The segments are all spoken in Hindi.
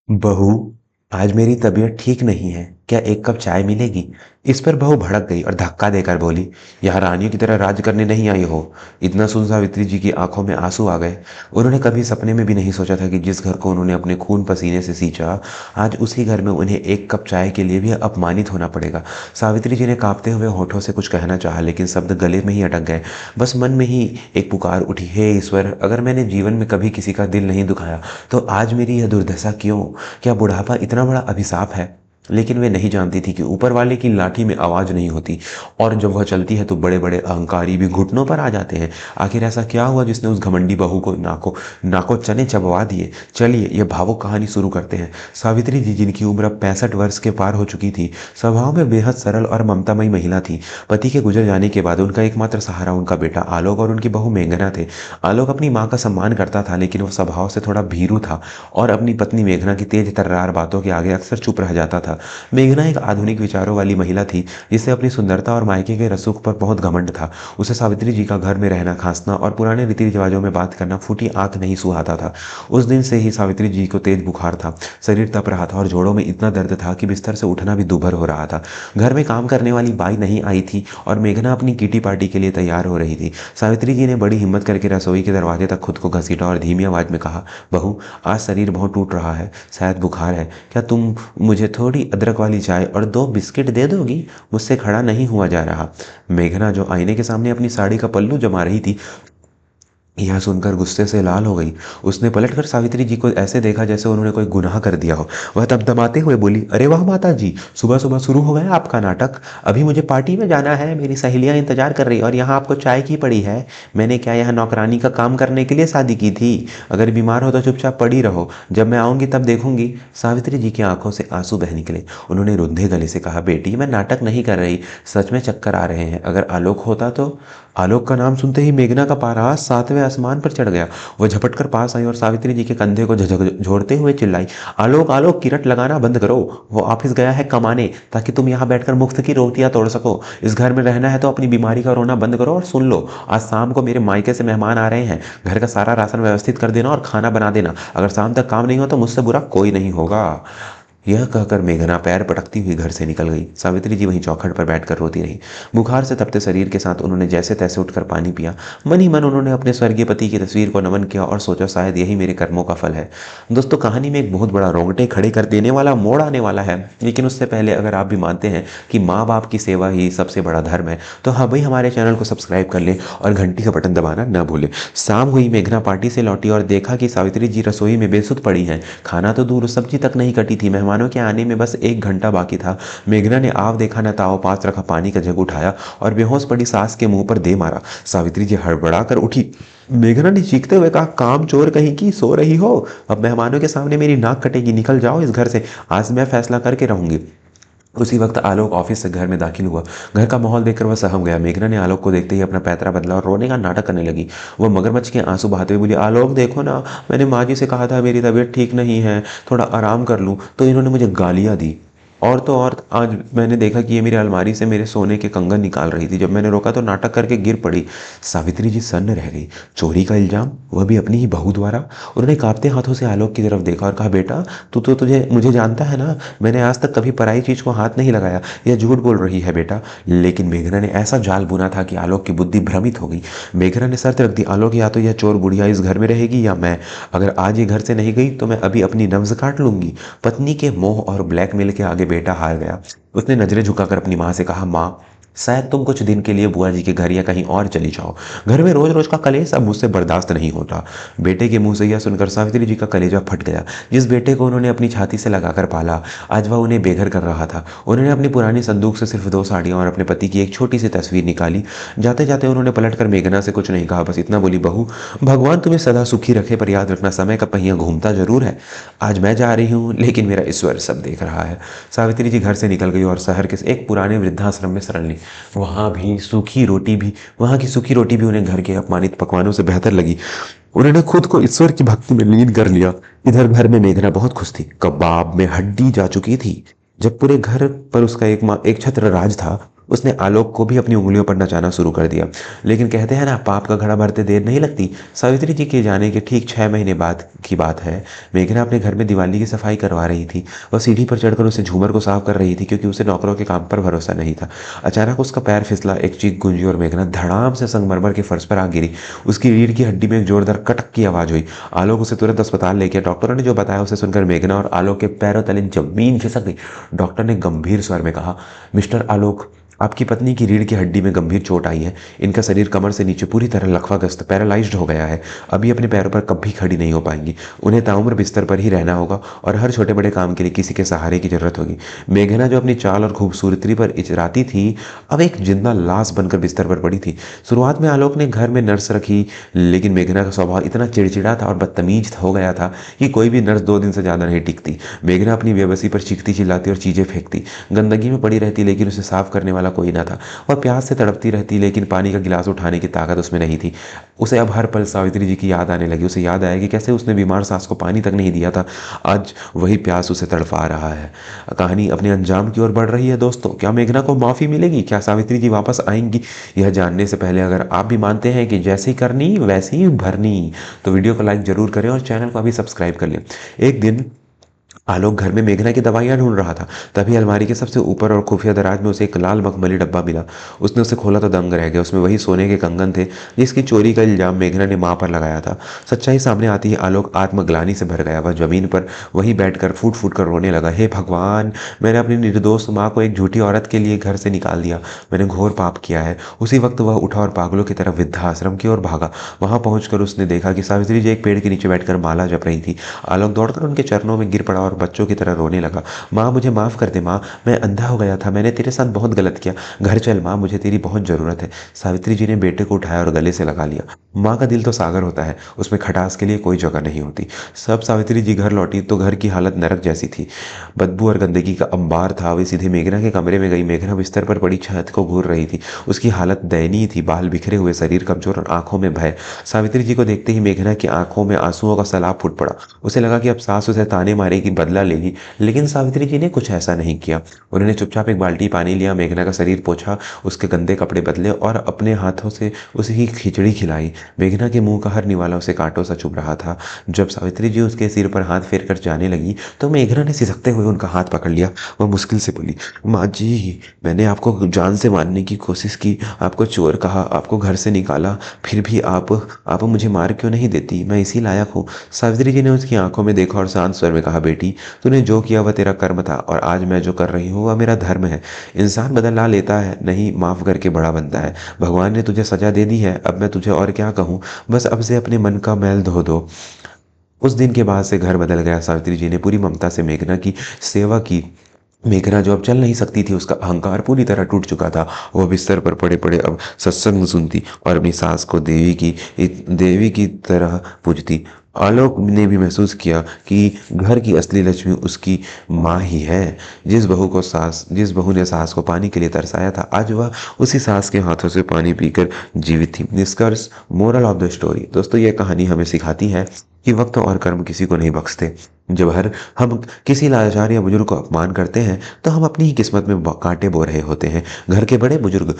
बहू, आज मेरी तबीयत ठीक नहीं है। क्या एक कप चाय मिलेगी? इस पर बहू भड़क गई और धक्का देकर बोली, यहाँ रानियों की तरह राज करने नहीं आई हो। इतना सुन सावित्री जी की आंखों में आंसू आ गए। उन्होंने कभी सपने में भी नहीं सोचा था कि जिस घर को उन्होंने अपने खून पसीने से सींचा, आज उसी घर में उन्हें एक कप चाय के लिए भी अपमानित होना पड़ेगा। सावित्री जी ने कांपते हुए होठों से कुछ कहना चाहा, लेकिन शब्द गले में ही अटक गए। बस मन में ही एक पुकार उठी, हे ईश्वर, अगर मैंने जीवन में कभी किसी का दिल नहीं दुखाया तो आज मेरी यह दुर्दशा क्यों? क्या बुढ़ापा इतना बड़ा अभिशाप है? लेकिन वे नहीं जानती थी कि ऊपर वाले की लाठी में आवाज नहीं होती, और जब वह चलती है तो बड़े बड़े अहंकारी भी घुटनों पर आ जाते हैं। आखिर ऐसा क्या हुआ जिसने उस घमंडी बहू को नाको नाको चने चबवा दिए? चलिए यह भावुक कहानी शुरू करते हैं। सावित्री जी, जिनकी उम्र अब 65 वर्ष के पार हो चुकी थी, स्वभाव में बेहद सरल और ममतामयी महिला थी। पति के गुजर जाने के बाद उनका एकमात्र सहारा उनका बेटा आलोक और उनकी बहू मेघना थे। आलोक अपनी माँ का सम्मान करता था, लेकिन वह स्वभाव से थोड़ा भीरू था और अपनी पत्नी मेघना की तेज तर्रार बातों के आगे अक्सर चुप रह जाता था। मेघना एक आधुनिक विचारों वाली महिला थी, जिसे अपनी सुंदरता और मायके के रसूख पर बहुत घमंड था। उसे सावित्री जी का घर में रहना, खांसना और पुराने रीति रिवाजों में बात करना फूटी आंख नहीं सुहाता था। उस दिन से ही सावित्री जी को तेज बुखार था। शरीर तप रहा था और जोड़ों में इतना दर्द था कि बिस्तर से उठना भी दूभर हो रहा था। घर में काम करने वाली बाई नहीं आई थी और मेघना अपनी किटी पार्टी के लिए तैयार हो रही थी। सावित्री जी ने बड़ी हिम्मत करके रसोई के दरवाजे तक खुद को घसीटा और धीमी आवाज में कहा, बहू, आज शरीर बहुत टूट रहा है, शायद बुखार है। क्या तुम मुझे थोड़ी अदरक वाली चाय और 2 बिस्किट दे दोगी? मुझसे खड़ा नहीं हुआ जा रहा। मेघना, जो आईने के सामने अपनी साड़ी का पल्लू जमा रही थी, यह सुनकर गुस्से से लाल हो गई। उसने पलटकर सावित्री जी को ऐसे देखा जैसे उन्होंने कोई गुनाह कर दिया हो। वह तमतमाते हुए बोली, अरे वाह माता जी, सुबह सुबह शुरू हो गया आपका नाटक। अभी मुझे पार्टी में जाना है, मेरी सहेलियां इंतजार कर रही और यहाँ आपको चाय की पड़ी है। मैंने क्या यहाँ नौकरानी का काम करने के लिए शादी की थी? अगर बीमार हो तो चुपचाप पड़ी रहो, जब मैं आऊंगी तब देखूंगी। सावित्री जी की आंखों से आंसू बह निकले। उन्होंने रुंधे गले से कहा, बेटी, मैं नाटक नहीं कर रही, सच में चक्कर आ रहे हैं। अगर आलोक होता तो? आलोक का नाम सुनते ही मेघना का पारा 7वें आसमान पर चढ़ गया। वह झपट कर पास आई और सावित्री जी के कंधे को झोड़ते हुए चिल्लाई, आलोक, आलोक, किरट लगाना बंद करो। वो ऑफिस गया है कमाने, ताकि तुम यहाँ बैठकर मुफ्त की रोटियां तोड़ सको। इस घर में रहना है तो अपनी बीमारी का रोना बंद करो और सुन लो, आज शाम को मेरे मायके से मेहमान आ रहे हैं। घर का सारा राशन व्यवस्थित कर देना और खाना बना देना। अगर शाम तक काम नहीं हो तो मुझसे बुरा कोई नहीं होगा। यह कहकर मेघना पैर पटकती हुई घर से निकल गई। सावित्री जी वहीं चौखट पर बैठकर रोती रही। बुखार से तपते शरीर के साथ उन्होंने जैसे तैसे उठकर पानी पिया। मन ही मन उन्होंने अपने स्वर्गीय पति की तस्वीर को नमन किया और सोचा, शायद यही मेरे कर्मों का फल है। दोस्तों, कहानी में एक बहुत बड़ा रोंगटे खड़े कर देने वाला मोड़ आने वाला है, लेकिन उससे पहले अगर आप भी मानते हैं कि माँ बाप की सेवा ही सबसे बड़ा धर्म है, तो हाँ भाई, हमारे चैनल को सब्सक्राइब कर लें और घंटी का बटन दबाना न भूलें। शाम हुई, मेघना पार्टी से लौटी और देखा कि सावित्री जी रसोई में बेसुध पड़ी हैं। खाना तो दूर, सब्जी तक नहीं कटी थी। मेहमानों के आने में बस 1 घंटा बाकी था। मेघना ने आव देखा न ताव, पास रखा पानी का जग उठाया और बेहोश पड़ी सास के मुंह पर दे मारा। सावित्री जी हड़बड़ा कर उठी। मेघना ने चीखते हुए कहा, काम चोर कहीं की, सो रही हो? अब मेहमानों के सामने मेरी नाक कटेगी, निकल जाओ इस घर से। आज मैं फैसला करके रहूंगी। उसी वक्त आलोक ऑफिस से घर में दाखिल हुआ। घर का माहौल देखकर वह सहम गया। मेघना ने आलोक को देखते ही अपना पैतरा बदला और रोने का नाटक करने लगी। वह मगरमच्छ के आंसू बहाते हुए बोली, आलोक, देखो ना, मैंने माँ जी से कहा था मेरी तबीयत ठीक नहीं है, थोड़ा आराम कर लूँ, तो इन्होंने मुझे गालियाँ दी। और तो और आज मैंने देखा कि ये मेरी अलमारी से मेरे सोने के कंगन निकाल रही थी। जब मैंने रोका तो नाटक करके गिर पड़ी। सावित्री जी सन्न रह गई। चोरी का इल्जाम, वह भी अपनी ही बहू द्वारा। उन्होंने कांपते हाथों से आलोक की तरफ देखा और कहा, बेटा, तू तो तुझे मुझे जानता है ना, मैंने आज तक कभी पराई चीज को हाथ नहीं लगाया। यह झूठ बोल रही है बेटा। लेकिन मेघना ने ऐसा जाल बुना था कि आलोक की बुद्धि भ्रमित हो गई। मेघना ने शर्त रख दी, आलोक, या तो यह चोर बुढ़िया इस घर में रहेगी या मैं। अगर आज ये घर से नहीं गई तो मैं अभी अपनी नब्ज काट लूंगी। पत्नी के मोह और ब्लैकमेल के आगे बेटा हार गया। उसने नजरें झुकाकर अपनी माँ से कहा, माँ, शायद तुम कुछ दिन के लिए बुआ जी के घर या कहीं और चली जाओ। घर में रोज रोज का कलेश अब मुझसे बर्दाश्त नहीं होता। बेटे के मुंह से यह सुनकर सावित्री जी का कलेजा फट गया। जिस बेटे को उन्होंने अपनी छाती से लगाकर पाला, आज वह उन्हें बेघर कर रहा था। उन्होंने अपनी पुरानी संदूक से सिर्फ 2 साड़ियां और अपने पति की एक छोटी सी तस्वीर निकाली। जाते जाते उन्होंने पलटकर मेघना से कुछ नहीं कहा, बस इतना बोली, बहू, भगवान तुम्हें सदा सुखी रखे, पर याद रखना, समय का पहिया घूमता जरूर है। आज मैं जा रही हूँ, लेकिन मेरा ईश्वर सब देख रहा है। सावित्री जी घर से निकल गई और शहर के एक पुराने वृद्धाश्रम में शरण ली। वहां की सूखी रोटी भी उन्हें घर के अपमानित पकवानों से बेहतर लगी। उन्होंने खुद को ईश्वर की भक्ति में लीन कर लिया। इधर घर में मेघना बहुत खुश थी। कबाब में हड्डी जा चुकी थी। जब पूरे घर पर उसका एक छत्र राज था, उसने आलोक को भी अपनी उंगलियों पर नचाना शुरू कर दिया। लेकिन कहते हैं ना, पाप का घड़ा भरते देर नहीं लगती। सावित्री जी के जाने के ठीक 6 महीने बाद की बात है। मेघना अपने घर में दिवाली की सफाई करवा रही थी। वह सीढ़ी पर चढ़कर उसे झूमर को साफ कर रही थी, क्योंकि उसे नौकरों के काम पर भरोसा नहीं था। अचानक उसका पैर फिसला, एक चीख गूंजी और मेघना धड़ाम से संगमरमर के फर्श पर आ गिरी। उसकी रीढ़ की हड्डी में एक जोरदार कटक की आवाज हुई। आलोक उसे तुरंत अस्पताल ले गया। डॉक्टरों ने जो बताया उसे सुनकर मेघना और आलोक के पैरों तले जमीन खिसक गई। डॉक्टर ने गंभीर स्वर में कहा, मिस्टर आलोक, आपकी पत्नी की रीढ़ की हड्डी में गंभीर चोट आई है। इनका शरीर कमर से नीचे पूरी तरह लकवाग्रस्त, पैरालाइज्ड हो गया है। अभी अपने पैरों पर कभी खड़ी नहीं हो पाएंगी। उन्हें ताउम्र बिस्तर पर ही रहना होगा और हर छोटे बड़े काम के लिए किसी के सहारे की जरूरत होगी। मेघना, जो अपनी चाल और खूबसूरती पर इचराती थी, अब एक जिंदा लाश बनकर बिस्तर पर पड़ी थी। शुरुआत में आलोक ने घर में नर्स रखी, लेकिन मेघना का स्वभाव इतना चिड़चिड़ा था और बदतमीज हो गया था कि कोई भी नर्स 2 दिन से ज्यादा नहीं टिकती। मेघना अपनी बेबसी पर चीखती चिल्लाती और चीजें फेंकती, गंदगी में पड़ी रहती, लेकिन उसे साफ करने वाला कोई ना था। वह प्यास से तड़पती रहती, लेकिन पानी का गिलास उठाने की ताकत उसमें नहीं थी। उसे अब हर पल सावित्री जी की याद आने लगी। उसे याद आया कि कैसे उसने बीमार सास को पानी तक नहीं दिया था। आज वही प्यास उसे तड़पा रहा है। कहानी अपने अंजाम की ओर बढ़ रही है। दोस्तों, क्या मेघना को माफी मिलेगी? क्या सावित्री जी वापस आएंगी? यह जानने से पहले अगर आप भी मानते हैं कि जैसी करनी वैसी ही भरनी, तो वीडियो को लाइक जरूर करें और चैनल को अभी सब्सक्राइब कर लें। एक दिन आलोक घर में मेघना की दवाइयां ढूंढ रहा था। तभी अलमारी के सबसे ऊपर और खुफिया दराज में उसे एक लाल मखमली डब्बा मिला। उसने उसे खोला तो दंग रह गया। उसमें वही सोने के कंगन थे जिसकी चोरी का इल्जाम मेघना ने मां पर लगाया था। सच्चाई सामने आती ही आलोक आत्मग्लानि से भर गया। वह जमीन पर वही बैठकर फूट फूट कर रोने लगा। हे भगवान, मैंने अपनी निर्दोष माँ को एक झूठी औरत के लिए घर से निकाल दिया। मैंने घोर पाप किया है। उसी वक्त वह उठा और पागलों की तरफ वृद्धाश्रम की ओर भागा। वहां पहुंचकर उसने देखा कि सावित्री जी एक पेड़ के नीचे बैठकर माला जप रही थी। आलोक दौड़कर उनके चरणों में गिर पड़ा और बच्चों की तरह रोने लगा। माँ, मुझे माफ कर दे माँ, मैं अंधा हो गया था। मैंने तेरे साथ बहुत गलत किया। घर चल माँ, मुझे तेरी बहुत जरूरत है। सावित्री जी ने बेटे को उठाया और गले से लगा लिया। माँ का दिल तो सागर होता है, उसमें खटास के लिए कोई जगह नहीं होती। सब सावित्री जी घर लौटी तो घर की हालत नरक जैसी थी। बदबू और गंदगी का अंबार था। वे सीधे मेघना के कमरे में गई। मेघना बिस्तर पर पड़ी छत को घूर रही थी। उसकी हालत दयनीय थी। बाल बिखरे हुए, शरीर कमजोर और आंखों में भय। सावित्री जी को देखते ही मेघना की आंखों में आंसुओं का सैलाब फूट पड़ा। उसे लगा कि अब सास उसे ताने मारेगी, बदला लेगी, लेकिन सावित्री जी ने कुछ ऐसा नहीं किया। उन्होंने चुपचाप एक बाल्टी पानी लिया, मेघना का शरीर पोंछा, उसके गंदे कपड़े बदले और अपने हाथों से उसे ही खिचड़ी खिलाई। मेघना के मुंह का हर निवाला उसे कांटों सा चुभ रहा था। जब सावित्री जी उसके सिर पर हाथ फेर कर जाने लगी तो मेघना ने सिसकते हुए उनका हाथ पकड़ लिया। वह मुश्किल से बोली, माँ जी, मैंने आपको जान से मारने की कोशिश की, आपको चोर कहा, आपको घर से निकाला, फिर भी आप मुझे मार क्यों नहीं देती? मैं इसी लायक हूँ। सावित्री जी ने उसकी आंखों में देखा और शांत स्वर में कहा, बेटी, तूने जो किया वह तेरा कर्म था और आज मैं जो कर रही हूँ वह मेरा धर्म है। इंसान बदला लेता है, नहीं माफ करके बड़ा बनता है। भगवान ने तुझे सजा दे दी है, अब मैं तुझे और क्या कहूँ? बस अब से अपने मन का मैल धो दो। उस दिन के बाद से घर बदल गया। सावित्री जी ने पूरी ममता से मेघना की सेवा की। मेघना जो अब चल नहीं सकती थी, उसका अहंकार पूरी तरह टूट चुका था। वह बिस्तर पर पड़े पड़े अब सत्संग सुनती और अपनी सास को देवी की तरह पूजती। आलोक ने भी महसूस किया कि घर की असली लक्ष्मी उसकी माँ ही है। जिस बहू ने सास को पानी के लिए तरसाया था, आज वह उसी सास के हाथों से पानी पीकर जीवित थी। निष्कर्ष, मोरल ऑफ द स्टोरी, दोस्तों यह कहानी हमें सिखाती है कि वक्त और कर्म किसी को नहीं बख्शते। जब हम किसी लाचार या बुजुर्ग को अपमान करते हैं तो हम अपनी ही किस्मत में कांटे बो रहे होते हैं। घर के बड़े बुजुर्ग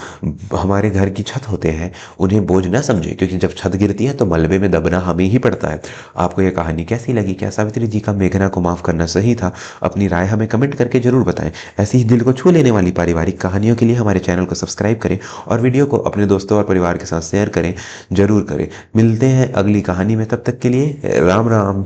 हमारे घर की छत होते हैं, उन्हें बोझ ना समझे, क्योंकि जब छत गिरती है तो मलबे में दबना हमें ही पड़ता है। आपको यह कहानी कैसी लगी? क्या सावित्री जी का मेघना को माफ करना सही था? अपनी राय हमें कमेंट करके जरूर बताएं। ऐसी ही दिल को छू लेने वाली पारिवारिक कहानियों के लिए हमारे चैनल को सब्सक्राइब करें और वीडियो को अपने दोस्तों और परिवार के साथ शेयर करें, जरूर करें। मिलते हैं अगली कहानी में, तब तक के लिए राम राम।